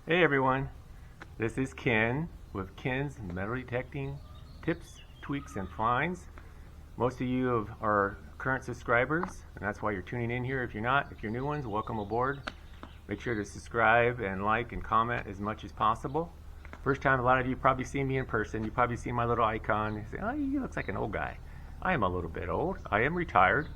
Hey everyone, this is Ken with Ken's Metal Detecting Tips, Tweaks, and Finds. Most of you are current subscribers, and that's why you're tuning in here. If you're not, if you're new ones, welcome aboard. Make sure to subscribe and like and comment as much as possible. First time, a lot of you probably seen me in person. You probably seen my little icon. You say, oh, he looks like an old guy. I am a little bit old. I am retired.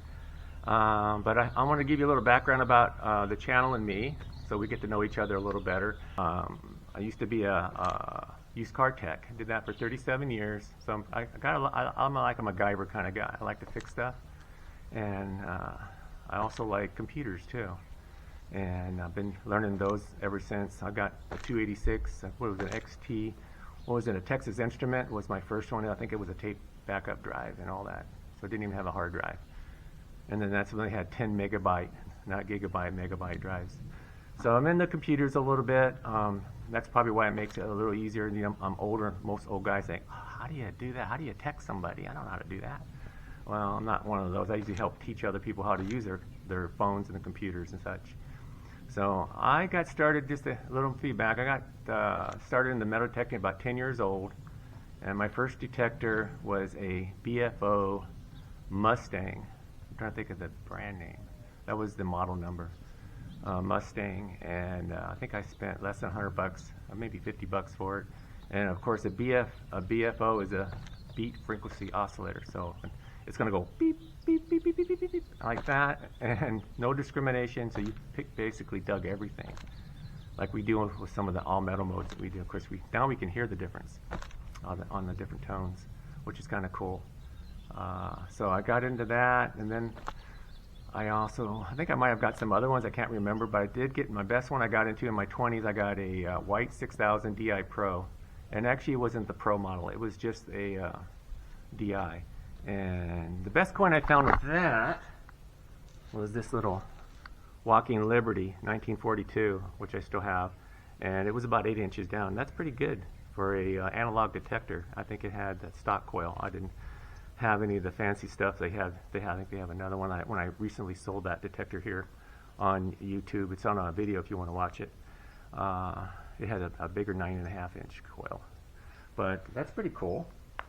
But I want to give you a little background about the channel and me, so we get to know each other a little better. I used to be a used car tech. I did that for 37 years. So I'm like a MacGyver kind of guy. I like to fix stuff, and I also like computers too. And I've been learning those ever since. I got a 286. What was it, XT? What was it? A Texas Instrument was my first one. I think it was a tape backup drive and all that. So it didn't even have a hard drive. And then that's when they had 10 megabyte, not gigabyte, megabyte drives. So I'm in the computers a little bit. That's probably why it makes it a little easier. You know, I'm older. Most old guys think, oh, how do you do that? How do you text somebody? I don't know how to do that. Well, I'm not one of those. I usually help teach other people how to use their phones and the computers and such. So I got started, just a little feedback. I got started in the metal detecting about 10 years old. And my first detector was a BFO Mustang. I'm trying to think of the brand name. That was the model number. Mustang, and I think I spent less than $100, maybe $50 for it. And of course, a BFO is a beat frequency oscillator, so it's going to go beep, beep, beep, beep, beep, beep, beep, like that, and no discrimination. So you basically dug everything, like we do with some of the all metal modes that we do. Of course, now we can hear the difference on the different tones, which is kind of cool. So I got into that, and then I think I might have got some other ones, I can't remember, but I did get my best one I got into in my 20s. I got a white 6000 DI Pro, and actually it wasn't the Pro model, it was just a DI. And the best coin I found with that was this little Walking Liberty 1942, which I still have, and it was about 8 inches down. That's pretty good for a analog detector. I think it had that stock coil. I didn't have any of the fancy stuff they have. I think they have another one. When I recently sold that detector here on YouTube, it's on a video if you want to watch it. It had a bigger 9.5-inch coil, but that's pretty cool,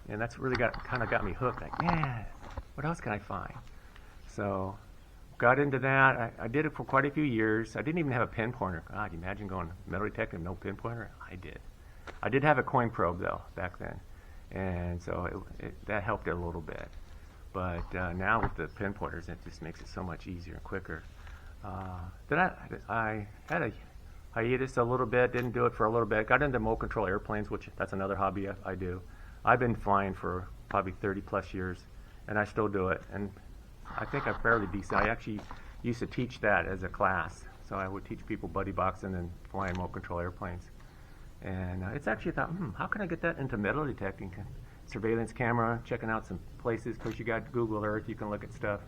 and that's really kind of got me hooked. Like, man, what else can I find? So got into that. I did it for quite a few years. I didn't even have a pinpointer. God, imagine going metal detecting no pinpointer. I did. I did have a coin probe though back then. And so that helped it a little bit. But now with the pinpointers, it just makes it so much easier and quicker. Then I had a hiatus a little bit, didn't do it for a little bit. Got into remote control airplanes, which that's another hobby I do. I've been flying for probably 30 plus years, and I still do it. And I think I'm fairly decent. I actually used to teach that as a class. So I would teach people buddy boxing and flying remote control airplanes. And it's actually thought, how can I get that into metal detecting? Surveillance camera, checking out some places, because you got Google Earth, you can look at stuff.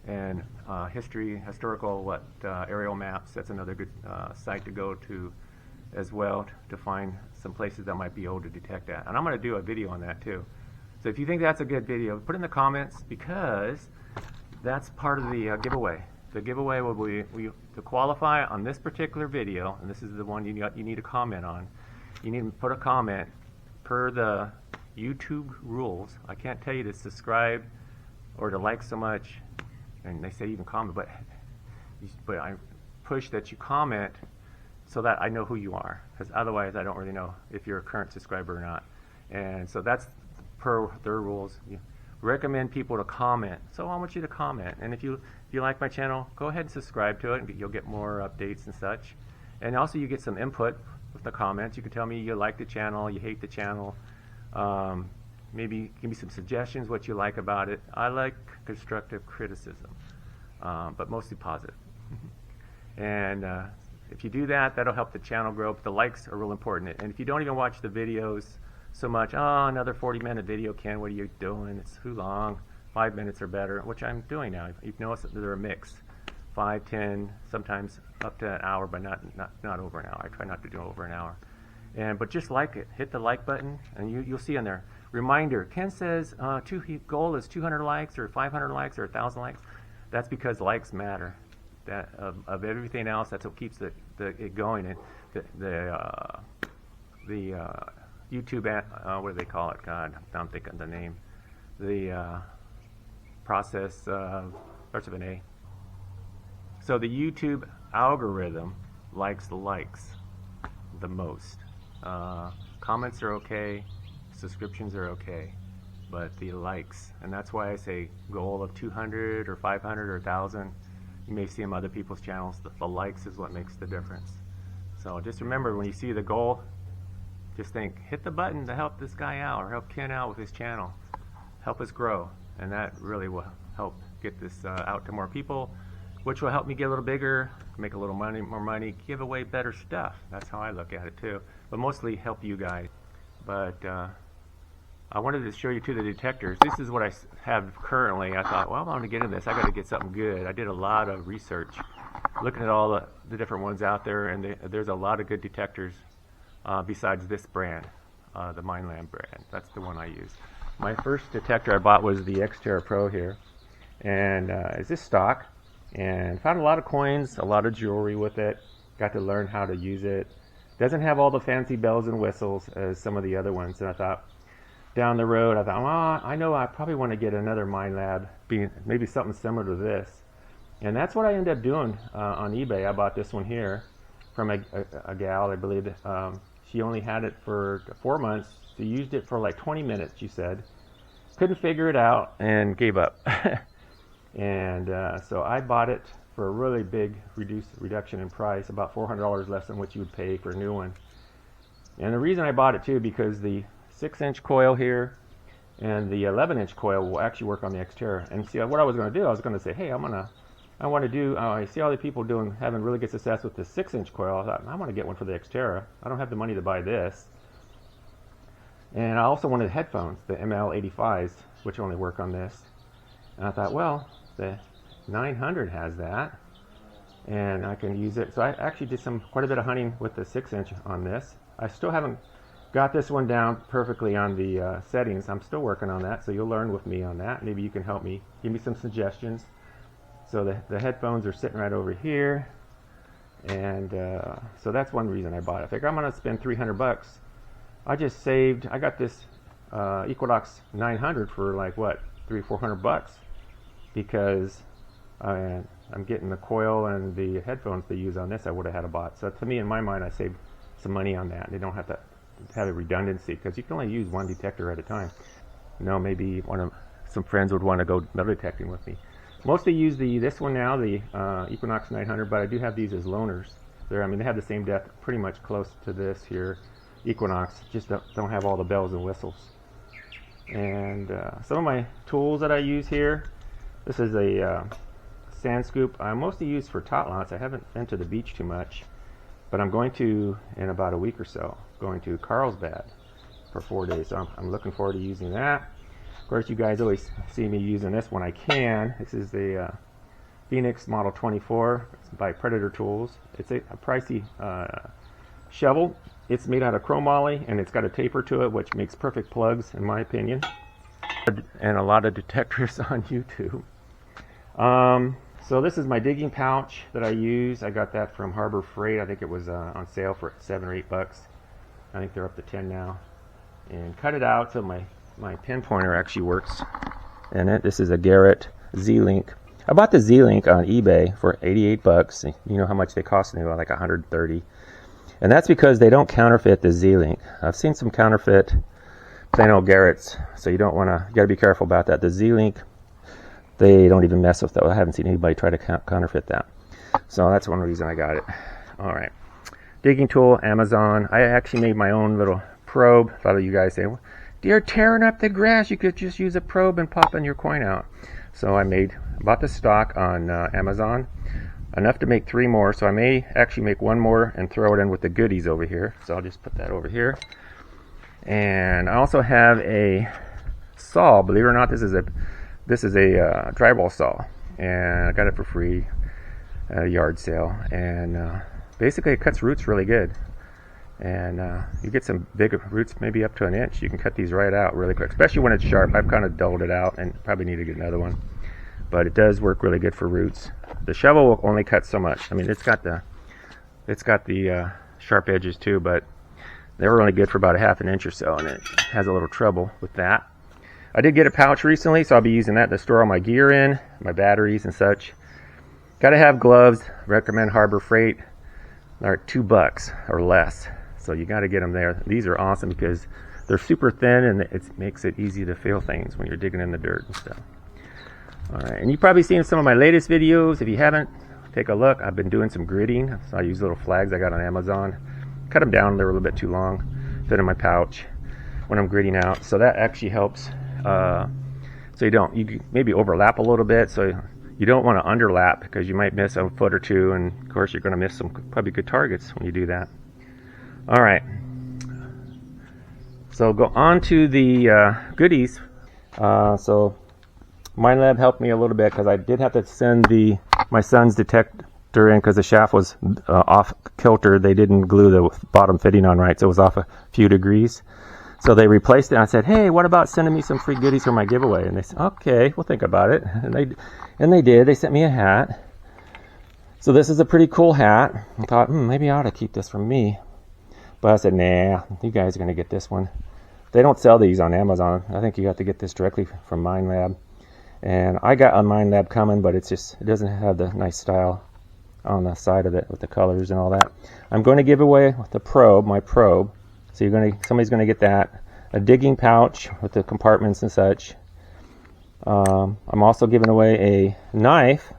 And historical aerial maps, that's another good site to go to as well, to find some places that might be old to detect at. And I'm going to do a video on that too. So if you think that's a good video, put in the comments, because that's part of the giveaway. The giveaway will be, to qualify on this particular video, and this is the one you need to comment on. You need to put a comment per the YouTube rules. I can't tell you to subscribe or to like so much, and they say even comment, but I push that you comment so that I know who you are, because otherwise I don't really know if you're a current subscriber or not. And so that's per their rules. You recommend people to comment, so I want you to comment. And if you like my channel, go ahead and subscribe to it, and you'll get more updates and such. And also you get some input with the comments. You can tell me you like the channel, you hate the channel. Maybe give me some suggestions what you like about it. I like constructive criticism, but mostly positive. And if you do that, that'll help the channel grow. But the likes are real important. And if you don't even watch the videos so much, oh, another 40-minute video, Ken, what are you doing? It's too long. 5 minutes or better, which I'm doing now. You've noticed that they're a mix. 5, 10, sometimes up to an hour, but not over an hour. I try not to do over an hour. But just like it. Hit the like button, and you'll see on there. Reminder, Ken says goal is 200 likes or 500 likes or 1,000 likes. That's because likes matter. That of everything else, that's what keeps it going. And the YouTube, what do they call it? God, I'm thinking of the name. The process starts with an A. So the YouTube algorithm likes the likes the most. Comments are okay, subscriptions are okay, but the likes, and that's why I say goal of 200 or 500 or 1,000. You may see them other people's channels. The likes is what makes the difference. So just remember, when you see the goal, just think, hit the button to help this guy out or help Ken out with his channel. Help us grow, and that really will help get this out to more people, which will help me get a little bigger, make a little money, more money, give away better stuff. That's how I look at it too, but mostly help you guys. But I wanted to show you too the detectors. This is what I have currently. I thought, well, I want to get into this. I got to get something good. I did a lot of research, looking at all the different ones out there, and there's a lot of good detectors besides this brand, the Minelab brand. That's the one I use. My first detector I bought was the XTerra Pro here, and it's this stock, and found a lot of coins, a lot of jewelry with it. Got to learn how to use it. Doesn't have all the fancy bells and whistles as some of the other ones, and I thought, down the road, I thought, well, I know I probably want to get another Minelab, maybe something similar to this. And that's what I ended up doing on eBay. I bought this one here from a gal, I believe. She only had it for 4 months. She used it for like 20 minutes, she said. Couldn't figure it out and gave up. And so I bought it for a really big reduction in price, about $400 less than what you would pay for a new one. And the reason I bought it too, because the 6-inch coil here and the 11-inch coil will actually work on the XTerra. And see, what I was going to do, I was going to say, hey, I want to do, I see all the people having really good success with the 6-inch coil. I thought, I want to get one for the XTerra. I don't have the money to buy this. And I also wanted headphones, the ML85s, which only work on this. And I thought, well, the 900 has that, and I can use it. So I actually did quite a bit of hunting with the 6-inch on this. I still haven't got this one down perfectly on the settings. I'm still working on that, so you'll learn with me on that. Maybe you can help me, give me some suggestions. So the headphones are sitting right over here, and so that's one reason I bought it. I figured I'm going to spend $300. I just saved. I got this Equinox 900 for like what, $300 or $400, because I'm getting the coil and the headphones they use on this. I would have had a bot. So to me, in my mind, I saved some money on that. They don't have to have a redundancy, because you can only use one detector at a time. Maybe some friends would want to go metal detecting with me. Mostly use this one now, the Equinox 900, but I do have these as loaners. They have the same depth, pretty much close to this here, Equinox, just don't have all the bells and whistles. And some of my tools that I use here, this is a sand scoop. I mostly use for tot lots. I haven't been to the beach too much, but I'm going to, in about a week or so, going to Carlsbad for 4 days. So I'm looking forward to using that. Of course, you guys always see me using this when I can. This is the Phoenix Model 24. It's by Predator Tools. It's a pricey shovel. It's made out of chromoly, and it's got a taper to it, which makes perfect plugs, in my opinion. And a lot of detectors on YouTube. So this is my digging pouch that I use. I got that from Harbor Freight. I think it was on sale for $7 or $8. I think they're up to 10 now. And cut it out so my pinpointer actually works. And this is a Garrett Z-Link. I bought the Z-Link on eBay for $88. You know how much they cost me? Like $130. And that's because they don't counterfeit the Z-Link. I've seen some counterfeit plain old Garretts, so you got to be careful about that. The Z-Link, they don't even mess with that. I haven't seen anybody try to counterfeit that. So that's one reason I got it. All right. Digging tool, Amazon. I actually made my own little probe. A lot of you guys say, well, you're tearing up the grass. You could just use a probe and pop in your coin out. So I bought the stock on Amazon. Enough to make 3 more, so I may actually make 1 more and throw it in with the goodies over here. So I'll just put that over here. And I also have a saw. Believe it or not, this is a drywall saw, and I got it for free at a yard sale. And basically, it cuts roots really good. And you get some big roots, maybe up to 1 inch. You can cut these right out really quick, especially when it's sharp. I've kind of dulled it out, and probably need to get another one. But it does work really good for roots. The shovel will only cut so much. It's got the sharp edges too, but they were only good for about a ½ inch or so, and it has a little trouble with that. I did get a pouch recently, so I'll be using that to store all my gear in, my batteries and such. Got to have gloves. Recommend Harbor Freight. They're $2 or less, so you got to get them there. These are awesome because they're super thin, and it makes it easy to feel things when you're digging in the dirt and stuff. All right, and you've probably seen some of my latest videos. If you haven't, take a look. I've been doing some gridding, so I use little flags I got on Amazon. Cut them down, they're a little bit too long. Fit in my pouch when I'm gridding out, so that actually helps. So you maybe overlap a little bit, so you don't want to underlap because you might miss a foot or two, and of course you're going to miss some probably good targets when you do that. All right, so go on to the goodies. So Minelab helped me a little bit because I did have to send my son's detector in because the shaft was off kilter. They didn't glue the bottom fitting on right, so it was off a few degrees. So they replaced it, and I said, hey, what about sending me some free goodies for my giveaway? And they said, okay, we'll think about it. And they did. They sent me a hat. So this is a pretty cool hat. I thought, maybe I ought to keep this for me. But I said, nah, you guys are going to get this one. They don't sell these on Amazon. I think you got to get this directly from Minelab. And I got a Minelab coming, but it doesn't have the nice style on the side of it with the colors and all that. I'm going to give away the probe, my probe. So somebody's going to get that. A digging pouch with the compartments and such. I'm also giving away a knife.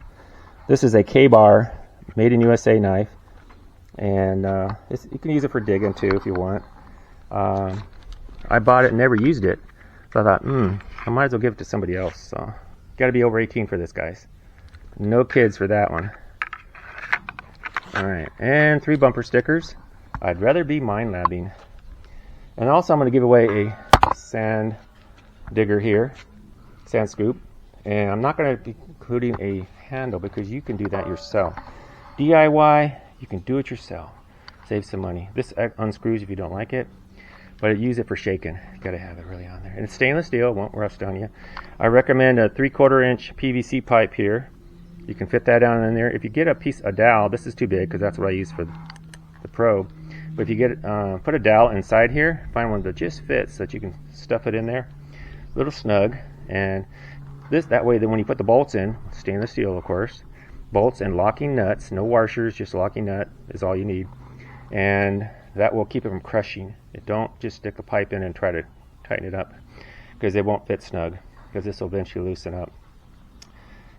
This is a K-bar, made in USA knife. And you can use it for digging too if you want. I bought it and never used it. So I thought, I might as well give it to somebody else. So got to be over 18 for this, guys. No kids for that one. All right, and 3 bumper stickers. I'd rather be Minelabbing. And also I'm going to give away a sand digger here, sand scoop. And I'm not going to be including a handle because you can do that yourself. DIY, you can do it yourself. Save some money. This unscrews if you don't like it, but use it for shaking. You got to have it really on there. And it's stainless steel, won't rust on you. I recommend a 3/4 inch PVC pipe here. You can fit that down in there. If you get a dowel, this is too big because that's what I use for the probe. But if you get put a dowel inside here, find one that just fits so that you can stuff it in there, a little snug. And that way, then when you put the bolts in, stainless steel, of course, bolts and locking nuts, no washers, just locking nut is all you need, and that will keep it from crushing. Don't just stick a pipe in and try to tighten it up because it won't fit snug because this will eventually loosen up.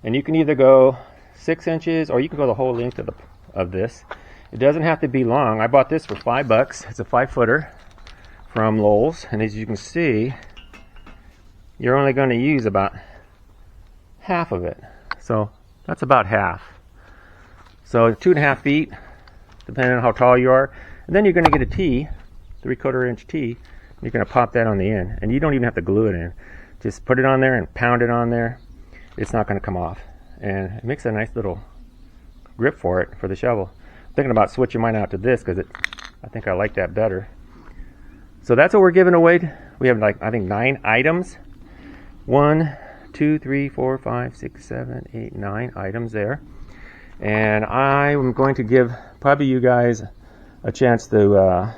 And you can either go 6 inches or you can go the whole length of this. It doesn't have to be long. I bought this for $5. It's a 5-footer from Lowe's, and as you can see, you're only going to use about half of it. So that's about half. So 2.5 feet, depending on how tall you are. And then you're going to get a T, 3/4 inch T. You're going to pop that on the end, and you don't even have to glue it in. Just put it on there and pound it on there. It's not going to come off, and it makes a nice little grip for it for the shovel. Thinking about switching mine out to this because I think I like that better. So that's what we're giving away. We have I think 9 items. 1, 2, 3, 4, 5, 6, 7, 8, 9 items there. And I'm going to give probably you guys a chance to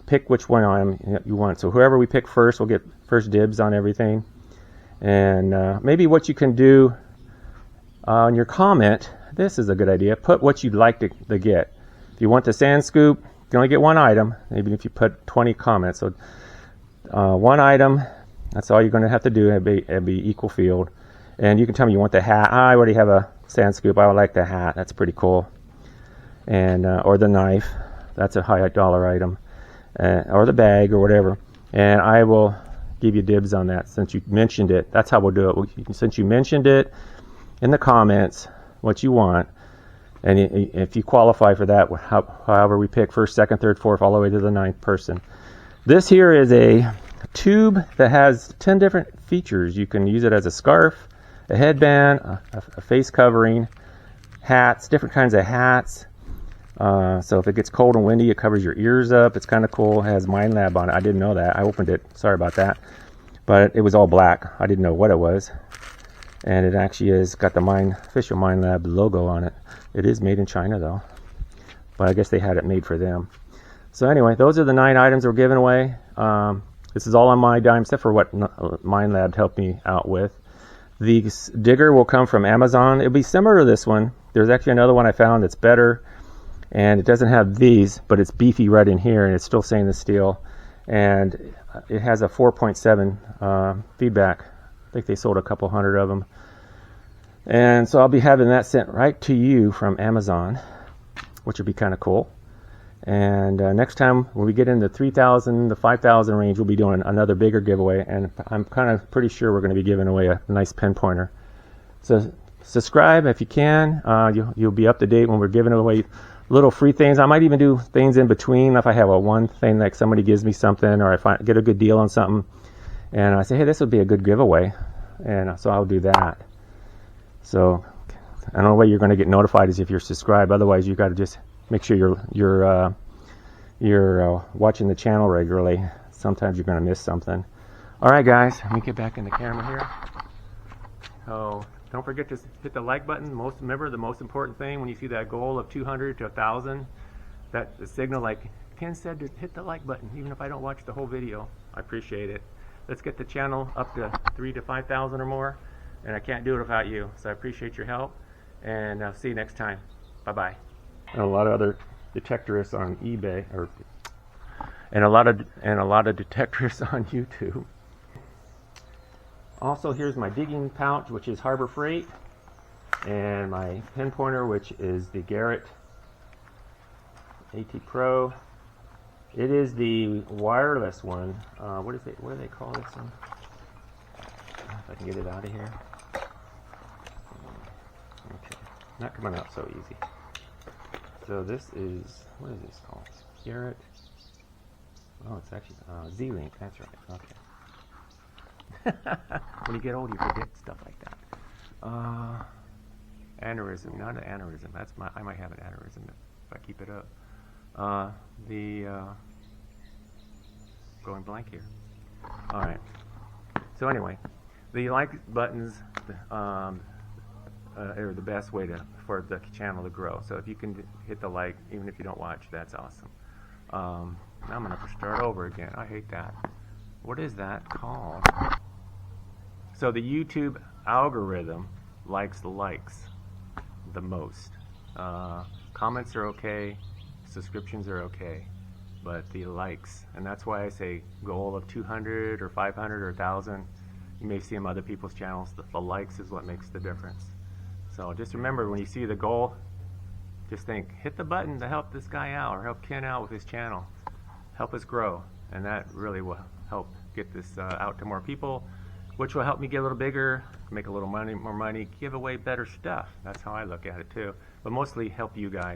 pick which one item you want. So whoever we pick first will get first dibs on everything. And maybe what you can do on your comment, this is a good idea. Put what you'd like to get. If you want the sand scoop, you can only get 1 item, even if you put 20 comments. So 1 item, that's all you're going to have to do. It'd be equal field. And you can tell me you want the hat. I already have a sand scoop. I would like the hat. That's pretty cool. And or the knife. That's a high dollar item. Or the bag or whatever. And I will give you dibs on that since you mentioned it. That's how we'll do it. Since you mentioned it in the comments, what you want, and if you qualify for that, however we pick first, second, third, fourth, all the way to the 9th person. This here is a tube that has 10 different features. You can use it as a scarf, a headband, a face covering, hats, different kinds of hats. So if it gets cold and windy, it covers your ears up. It's kind of cool. It has Minelab on it. I didn't know that. I opened it. Sorry about that. But it was all black. I didn't know what it was. And it actually got the official Minelab logo on it. It is made in China though. but I guess they had it made for them. So anyway, those are the 9 items we're giving away. This is all on my dime, except for what Minelab helped me out with. The digger will come from Amazon. It'll be similar to this one. There's actually another one I found that's better, and it doesn't have these, but it's beefy right in here, and it's still stainless steel, and it has a 4.7 feedback. I think they sold a couple hundred of them, and so I'll be having that sent right to you from Amazon, which would be kind of cool. And next time when we get in the 3,000 to 5,000 range, we'll be doing another bigger giveaway, and I'm kind of pretty sure we're going to be giving away a nice pen pointer. So subscribe if you can. You'll be up to date when we're giving away little free things. I might even do things in between if I have one thing, like somebody gives me something, or I get a good deal on something, and I say, hey, this would be a good giveaway, and so I'll do that. So I don't know way you're going to get notified is if you're subscribed. Otherwise, you got to just make sure you're watching the channel regularly. Sometimes you're going to miss something. All right, guys, let me get back in the camera here. Oh, don't forget to hit the like button. Remember, the most important thing when you see that goal of 200 to 1,000, that's the signal. Like Ken said, to hit the like button, even if I don't watch the whole video. I appreciate it. Let's get the channel up to 3,000 to 5,000 or more, and I can't do it without you. So I appreciate your help, and I'll see you next time. Bye bye. And a lot of other detectorists on eBay, and a lot of detectorists on YouTube. Also, here's my digging pouch, which is Harbor Freight, and my pen pointer, which is the Garrett AT Pro. It is the wireless one. What do they call this one? If I can get it out of here. Okay, not coming out so easy. So this is, what is this called? Garrett. Oh, it's actually Z-Link. That's right. Okay. When you get old, you forget stuff like that. Aneurysm, not an aneurysm. I might have an aneurysm if I keep it up. Going blank here. All right. So anyway, the like buttons are the best way for the channel to grow. So if you can hit the like, even if you don't watch, that's awesome. Now I'm gonna have to start over again. I hate that. What is that called? So the YouTube algorithm likes the likes the most. Comments are okay, subscriptions are okay, but the likes, and that's why I say goal of 200 or 500 or 1,000. You may see them on other people's channels. The likes is what makes the difference. So just remember, when you see the goal, just think, hit the button to help this guy out or help Ken out with his channel. Help us grow, and that really will help get this out to more people, which will help me get a little bigger, make a little more money, give away better stuff. That's how I look at it too, but mostly help you guys.